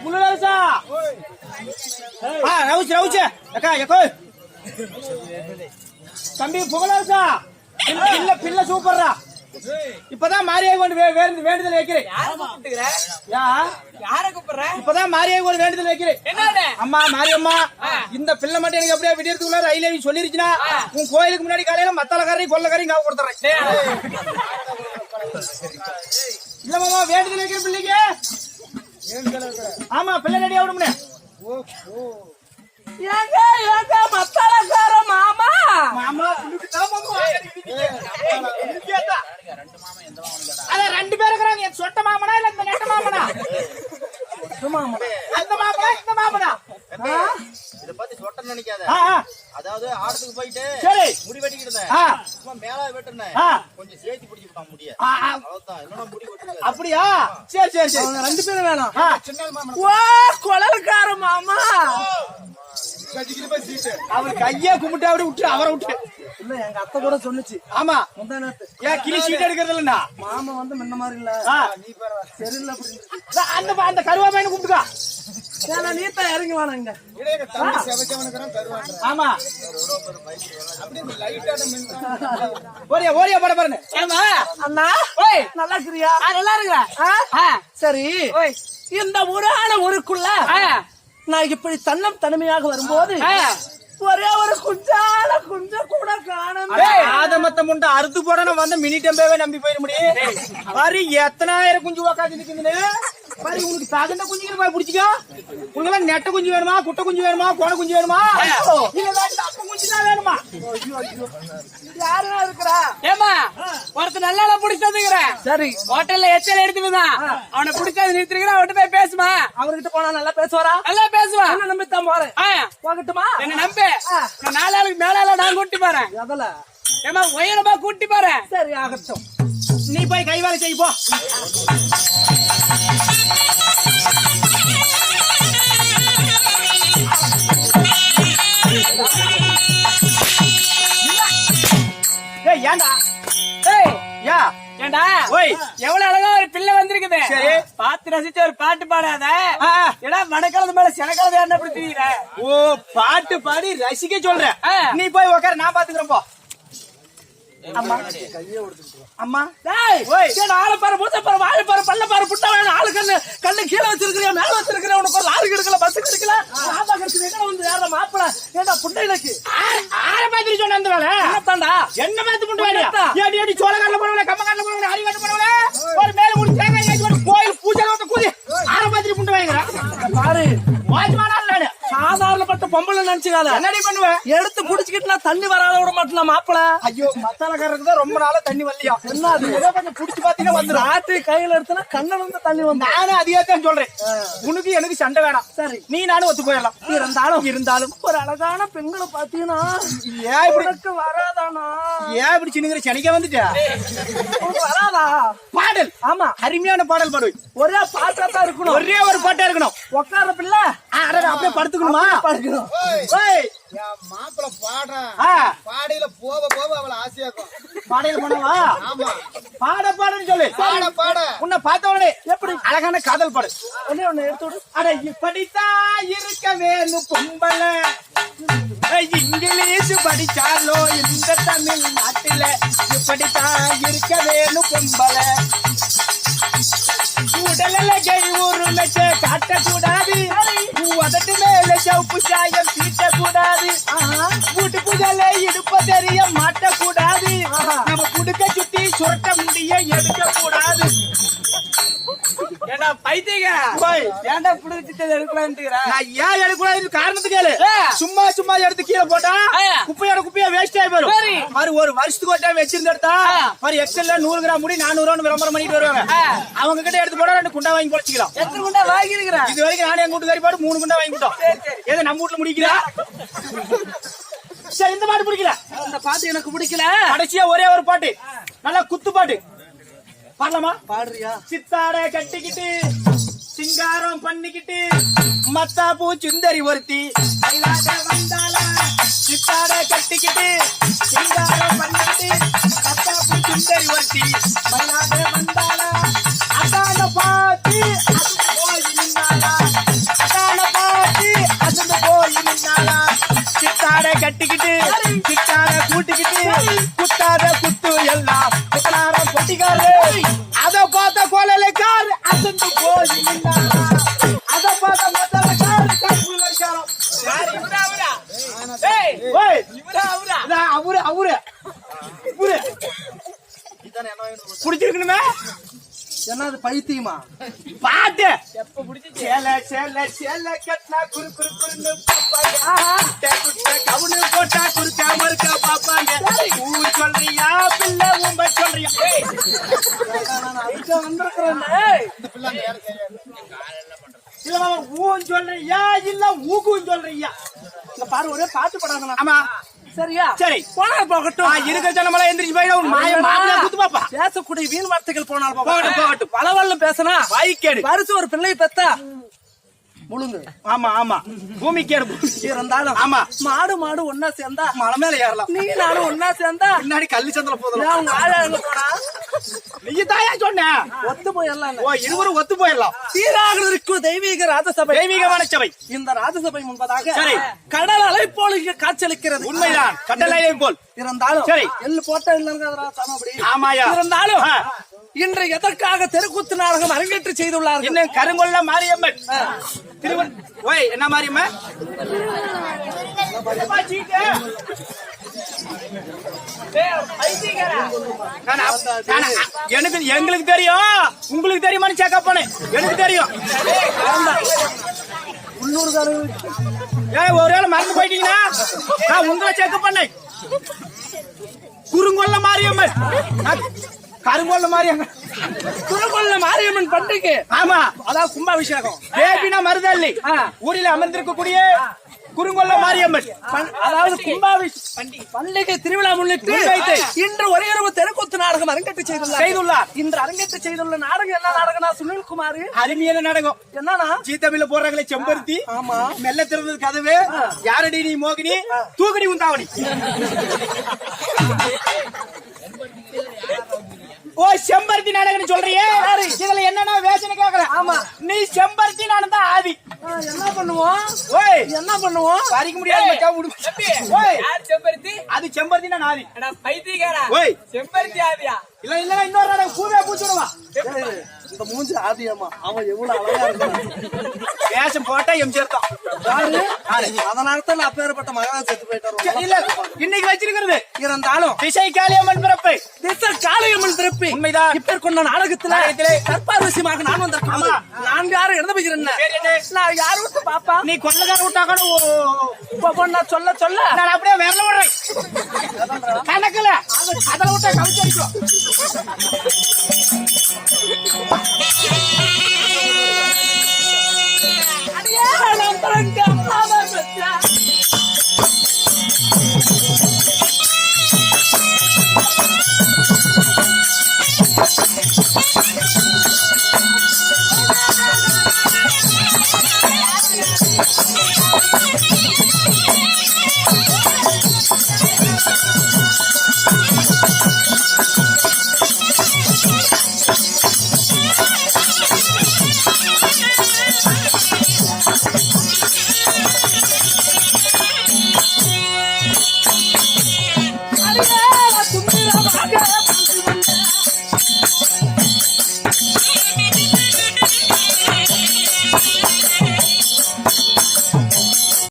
புள்ளரசா ரவுச்சு ரவுச்சு அக்கா எக்கோ தம்பி புகழரசா பில்ல பில்ல சூப்பர்ரா இப்பதான் மாரியாக கொண்டு வேண்டுதல் வைக்கிறேன் இப்பதான் மாரியாக கொண்டு வேண்டுதல் வைக்கிறேன் அம்மா மாரியம்மா இந்த பிள்ளை மட்டும் எனக்கு அப்படியே விடியறதுக்குள்ள ரயிலே சொல்லிருச்சுன்னா உன் கோயிலுக்கு முன்னாடி காலையில மத்தாலக்காரையும் கொள்ளக்காரையும் காவு கொடுத்துறேன் இல்ல மாமா வேண்டுதல் வைக்கிற பிள்ளைக்கு ஆமா பிள்ளை ரெடியா விடுமுனே ஏங்க ஏங்க மத்தாலக்கார மாமா மாமா அத ரெண்டு பேர் இருக்கிறாங்க சொட்ட மாமனா இல்ல இந்த நெட்ட மாமனா அந்த மாமனா இந்த மாமனா இத பத்தி சொட்டன்னு நினைக்காத அதாவது ஆடத்துக்கு போயிட்டு முடி வெட்டிக்கிட்டேன் மேல வெட்டுனேன் கொஞ்சம் சேர்த்து பிடிச்சிட்டான் முடிய அவ்வளவுதான் இல்லனா முடி வெட்டுங்க அப்படியா சரி சரி சரி ரெண்டு பேரும் வேணும் சின்ன மாமா ஓ கொளல்கார மாமா அவர் கையா கும்பிட்டு அப்படி விட்டு அவரை விட்டு இல்ல எங்க அத்தை கூட சொன்னுச்சு ஆமா முந்தானத்து ஏன் கிளி சீட் எடுக்கிறது இல்லன்னா மாமா வந்து முன்ன மாதிரி இல்ல நீ சரியில்லை அந்த அந்த கருவா பையனை கூப்பிட்டுக்கா ஏன்னா நீ தான் இறங்கி வாங்க ஆமா ஓரியா ஓரியா பட பாருங்க அண்ணா நல்லா இருக்கிறியா நல்லா இருக்கிறேன் சரி இந்த ஊருக்குள்ள நான் இப்படி தன்னமையாக வரும்போது ஒரே ஒரு குஞ்சம் கூட காணும் ஆதமத்த முண்டை அறுத்து போடணும் வந்து மினி டெம்பேவே நம்பி போயிட முடியும் மாதிரி எத்தனாயிரம் குஞ்சு உக்காந்து நிக்குதுன்னு மாதிரி உனக்கு தகுந்த குஞ்சுக்கு போய் பிடிச்சிக்கோ உனக்கு நெட்ட குஞ்சு வேணுமா குட்டை குஞ்சு வேணுமா கோண குஞ்சு வேணுமா இல்ல அப்ப குஞ்சு தான் வேணுமா யாருன்னா இருக்கிறா ஏமா ஒருத்தர் நல்லா பிடிச்சதுங்கிறேன் சரி ஹோட்டல்ல எச்சல் எடுத்துதான் அவனை பிடிச்சது நிறுத்திருக்கிற அவன்கிட்ட போய் பேசுமா அவர்கிட்ட போனா நல்லா பேசுவாரா நல்லா பேசுவான் என்ன நம்பித்தான் போறேன் போகட்டுமா என்ன நம்பு நாளாளுக்கு மேலால நான் கூட்டி போறேன் எதல ஏமா உயரமா கூட்டி போறேன் சரி ஆகட்டும் நீ போய் கை வேலை செய்ய போ ஏண்டா ஏண்டா எவ்வளவு அழகா ஒரு பிள்ளை வந்திருக்குது சரி பாத்து ரசிச்சு ஒரு பாட்டு பாடாத ஏடா மணக்களது மேல சினக்களது என்ன அப்படி தெரியுற ஓ பாட்டு பாடி ரசிக்க சொல்ற நீ போய் உட்கார நான் பாத்துக்கிறேன் போ அம்மா அம்மா ஆளு பாரு மூத்த பாரு வாழை பாரு பல்ல பாரு புட்ட வேணும் ஆளு கண்ணு கீழே வச்சிருக்கிறியா மேல வச்சிருக்கிறியா உனக்கு ஒரு லாரி கிடைக்கல பஸ் கிடைக்கல ஆபா கிடைக்கல வந்து யார மாப்பிள ஏண்டா புட்டை எனக்கு ஆற மாதிரி சொன்ன அந்த வேலை என்னத்தாண்டா என்ன பார்த்து புட்டு வேலையா ஏடி ஏடி சோளக்காரல போறவளே கம்மக்காரல போறவளே அரிகாட்டு போறவளே ஒரு மேல ஒரு தேங்காய் ஏத்தி ஒரு கோயில் பூஜை வந்து கூதி ஆற மாதிரி புட்டு வாங்குறா பாரு வாஜ்மானா இல்ல சாதாரணப்பட்ட பொம்பளை நினைச்சுக்காத என்னடி பண்ணுவ எடுத்து குடிச்சுக்கிட்டு நான் தண்ணி வராத விட மாட்டேன் மாப்பிள ஐயோ மத்தாலக்காரருக்கு தான் ரொம்ப நாளா தண்ணி வரலையா என்ன அது ஏதோ கொஞ்சம் குடிச்சு பாத்தீங்கன்னா வந்துடும் ராத்திரி கையில எடுத்தனா கண்ணல இருந்து தண்ணி வந்து நானும் அதே தான் சொல்றேன் உனக்கு எனக்கு சண்டை வேணாம் சரி நீ நானும் ஒத்து போயிடலாம் இருந்தாலும் ஒரு அழகான பெண்களை பாத்தீங்கன்னா ஏன் இப்படி வராதானா ஏன் இப்படி சின்ன சனிக்க வந்துட்டா வராதா பாடல் ஆமா அருமையான பாடல் பாடுவேன் ஒரே பாட்டா தான் இருக்கணும் ஒரே ஒரு பாட்டா இருக்கணும் உட்கார பிள்ளை அப்படியே படுத்துக்கணுமா படுக்கணும் மாப்பிள்ள பாடுறான் பாடையில போக போக அவளை ஆசையாக்கும் பாடையில போனவா ஆமா பாட பாடன்னு சொல்லு பாட உன்னை பார்த்த உடனே எப்படி அழகான காதல் பாடு ஒண்ணு எடுத்து விடு அட இப்படித்தான் இருக்க வேணும் பொம்பளை இங்கிலீஷ் படிச்சாலோ இந்த தமிழ் நாட்டில இப்படித்தான் இருக்க வேணும் பொம்பளை உடல்ல கை ஊருமைச்ச காட்டக்கூடாது அதட்டு மேல சவுப்பு சாயம் தீட்டக்கூடாது வீட்டு புதல இடுப்ப தெரிய மாட்டக்கூடாது நம்ம குடுக்க சுத்தி சுரட்ட முடிய எடுக்க கூடாது ஏண்டா பைத்தியங்க ஏண்டா புடிச்சிட்டு எடுக்கலாம்ங்கற நான் ஏன் எடுக்கக்கூடாது காரணத்துக்கு கேளு சும்மா சும்மா எடுத்து கீழே போட்டா குப்பையோட குப்பையா வேஸ்ட் ஆகி போயிடும் மாதிரி ஒரு வருஷத்துக்கு ஒரு டைம் வச்சிருந்து எடுத்தா மாதிரி எக்ஸல்ல 100 கிராம் முடி 400 ரூபாய் விளம்பரம் பண்ணிட்டு வருவாங்க அவங்க கிட்ட எடுத்து போட 2 குண்டா வாங்கி பொழிச்சிக்கலாம் எத்தனை குண்டா வாங்கி இருக்கற இது வரைக்கும் நானே எங்க வீட்டுக்காரி பாடு 3 குண்டா வாங்கி விட்டோம் ஏதோ நம்ம வீட்டுல முடிக்கல சரி இந்த பாட்டு பிடிக்கல இந்த பாட்டு எனக்கு பிடிக்கல கடைசியா ஒரே ஒரு பாட்டு நல்லா குத்து பாட்டு பாடலாமா பாடுறியா சித்தாட கட்டிக்கிட்டு சிங்காரம் பண்ணிக்கிட்டு மத்தாப்பூ சுந்தரி ஒருத்தி வந்தாளா சித்தாட கட்டிக்கிட்டு சிங்காரம் பண்ணிக்கிட்டு மத்தாப்பூ சுந்தரி ஒருத்தி வந்தாளா அதான பாத்து அது போய் நின்னாளா கட்டிக்கிட்டு கிட்டார கூட்டிக்கிட்டு குத்தாத குத்து எல்லாம் குத்தனாரம் பொட்டிக்காரு அத பார்த்த கோலைக்கார் அசந்து போய் நின்னாரா. அத பார்த்த முதலக்கார் கற்புல இருக்காராம். யாரு இவரா அவரா? ஏய் ஓய் இவரா அவரா? இதான் அவரு அவரு அவரு இதானே என்ன வேணும் புடிச்சிருக்கணுமே. என்னது பைத்தியமா? பாட்டு எப்ப புடிச்சு சேல சேல சேல கட்னா குறு குறு குறுன்னு பாப்பாங்க. குட்டை குட்டை கவுனு போட்டா குறுக்காம இருக்க பாப்பாங்க. ஊ சொல்றியா பிள்ளை உம்ப சொல்றியா? இந்த பிள்ளை அந்த யாரும் சரியா இல்ல மாமா ஊன்னு சொல்றியா இல்ல ஊக்குன்னு சொல்றியா? இங்க பாரு ஒரே பாட்டு படாதா? ஆமா சரியா? சரி போனா போகட்டும். இருக்க ஜனமெல்லாம் எந்திரிச்சு போயிட உன் மாய மாப்பிள்ளை குத்து பாப்பா. பேசக்கூடிய வீண் வார்த்தைகள் போனால் போகட்டும், போகட்டும். பலவல்லம் பேசினா வாய்க்கேடு. பரிசு ஒரு பிள்ளை பெத்தா முழுங்கு. ஆமா ஆமா பூமிக்கேடு இருந்தாலும் ஆமா மாடு மாடு ஒன்னா சேர்ந்தா மலை மேல ஏறலாம். நீ நானும் ஒன்னா சேர்ந்தா பின்னாடி கள்ளி சந்தில போதலாம். அவங்க ஆளா எங்க போனா நீ தாயா சொன்ன. ஒத்து போயிடலாம். ஓ இருவரும் ஒத்து போயிடலாம். சீராகிறதுக்கு தெய்வீக ராஜசபை தெய்வீகமான சபை. இந்த ராஜசபை முன்பதாக சரி. கடல் அலை போல இங்க காட்சியளிக்கிறது. உண்மைதான். கடலையை போல் இருந்தாலும் சரி. எள்ளு போட்டா இல்லைங்கிறதா சமபடி. ஆமாயா. இருந்தாலும் ஆ. இன்று எதற்காக தெருக்கூத்து நாடகம் அரங்கேற்று செய்துள்ளார்கள்? இன்னும் கருங்கொல்ல மாரியம்மன் திருவன். ஓய் என்ன மாரியம்மன்? எனக்கு எங்களுக்கு தெரியும், உங்களுக்கு தெரியுமான்னு செக்அப் பண்ணு. எனக்கு தெரியும். ஒருவேளை மறந்து போயிட்டீங்கன்னா நான் உங்களை செக்அப் பண்ணேன். குறுங்கொல்ல மாரியம்மன் கருங்கொல்ல மாரியம்மன் திருக்கொள்ள மாரியம்மன் பண்டிகை. ஆமா அதாவது கும்பாபிஷேகம். தேபினா மருதள்ளி ஊரில் அமர்ந்திருக்கக்கூடிய குறுங்கொல்ல மாரியம்மன் அதாவது பண்டிகை திருவிழா முன்னிட்டு இன்று ஒரே இரவு தெருக்கூத்து நாடகம் அரங்கேற்று செய்துள்ளார். இன்று அரங்கேற்று செய்துள்ள நாடகம் என்ன நாடகம்னா சுனில்குமார் அருமையான நாடகம். என்னன்னா சீத்தமிழ்ல போடுறாங்களே செம்பருத்தி. ஆமா. மெல்ல திறந்தது கதவு. யாரடி நீ மோகினி தூக்கடி உந்தாவணி. ஓ செம்பருத்தி நாடகம் சொல்றியே. இதுல என்னன்னா வேஷனை கேக்குற. ஆமா நீ செம்பருத்தி நாடகம் தான் ஆதி. என்ன பண்ணுவோம்? ஓய் என்ன பண்ணுவோம்? பறிக்க முடியாது மச்சான் உடு. ஓய் யார் செம்பருத்தி? அது செம்பருத்தி நான் ஆதி. அட பைத்தியக்காரா. ஓய் செம்பருத்தி ஆதியா? இல்ல இல்ல இன்னொரு நாடகம் பூவே பூச்சுடுவா. இந்த மூஞ்சி ஆதியம்மா அவன் எவ்வளவு அழகா இருக்கான். வேஷம் போட்டா எம்ஜிஆர் தான். அதனாலதான் அப்பேற்பட்ட மகனா செத்து போயிட்டாரு. இல்ல இன்னைக்கு வச்சிருக்கிறது இருந்தாலும் திசை காளியம்மன் பிறப்பு. திசை காளியம்மன் பிறப்பு உண்மைதான். இப்ப கொண்ட நாடகத்திலே கற்பார் விஷயமாக நான் வந்திருக்கேன். நான் யாரும் எழுத போகிறேன். நான் யாரும் விட்டு பாப்பா நீ கொள்ளக்கார விட்டா கூட நான் சொல்ல சொல்ல நான் அப்படியே விரல விடுறேன். கணக்குல அதில் விட்டா கவிச்சரிக்கும். Thank you.